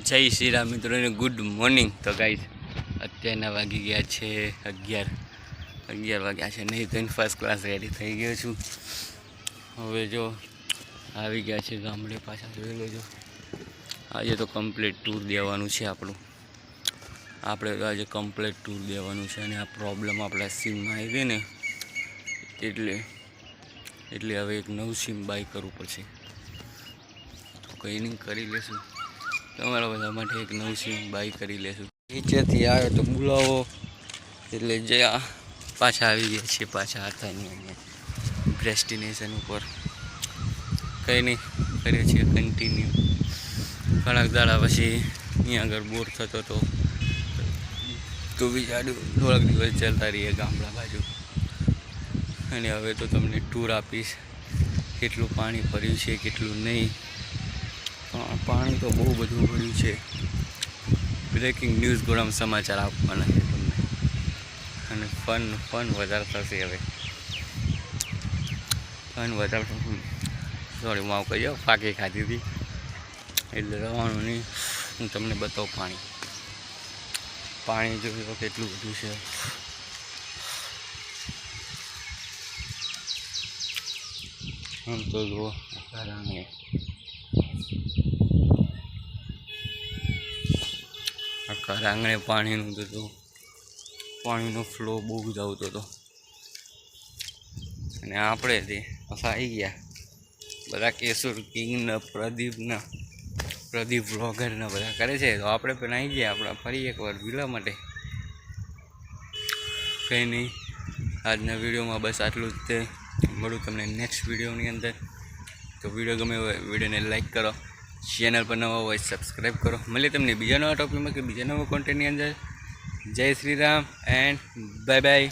જય શ્રી રામ મિત્રોને good morning. તો ગાઈસ અત્યારના વાગી ગયા છે 11 વાગ્યા છે. નહીં તો ફર્સ્ટ ક્લાસ રેડી થઈ ગયો છું. હવે જો આવી ગયા છે ગામડે પાછા. જોઈ લેજો, આજે તો કમ્પ્લીટ ટૂર દેવાનું છે આપણે તો આજે કમ્પ્લીટ ટૂર દેવાનું છે. અને આ પ્રોબ્લેમ આપણા સિમમાં આવી ગઈ ને એટલે હવે એક નવું સિમ બાય કરવું પડશે. તો કંઈ નહીં, કરી લેશું. તમારા બધા માટે એક નવું સિમ બાય કરી લેશું. નીચેથી આવ્યો તો બોલાવો એટલે જ્યાં પાછા આવી ગયા છીએ. પાછા હતા નહીં ડેસ્ટિનેશન ઉપર. કંઈ નહીં, કરીએ છીએ કન્ટિન્યુ. ઘણા દાડા પછી અહીંયા આગળ બોર થતો હતો તો વિચાર્યું થોડાક દિવસ ચાલતા રહીએ ગામડા બાજુ. અને હવે તો તમને ટૂર આપીશ, કેટલું પાણી ભર્યું છે કેટલું નહીં. પાણી તો બહુ બધું ભર્યું છે. બ્રેકિંગ ન્યૂઝ ગોળામાં સમાચાર આપવાના છે તમને. અને ફન વધારે થશે. હવે ફન વધારે સોરી હું આવું કહી જાઉં, પાકી ખાધી હતી એટલે રવાનું નહીં. હું તમને બતાવું પાણી જોયું કેટલું બધું છે. આમ તો જુઓ આખા આંગણે પાણીનું તો પાણીનો ફ્લો બહુ જ આવતો હતો. અને આપણે તે પાછા આવી ગયા બધા કેશોર કિંગના પ્રદીપ વ્લોગરના બધા કરે છે. તો આપણે પણ આવી ગયા આપણા ફરી એકવાર વિલા માટે. કંઈ નહીં, આજના વિડીયોમાં બસ આટલું જ. તે મળું તમને નેક્સ્ટ વિડીયોની અંદર. તો વિડીયો ગમે હોય વિડીયોને લાઈક કરો, ચેનલ પર નવા હોય સબસ્ક્રાઈબ કરો. મળીએ તમને બીજા નવા ટોપિકમાં કે બીજા નવા કોન્ટેન્ટની અંદર. જય Shri Ram and bye bye.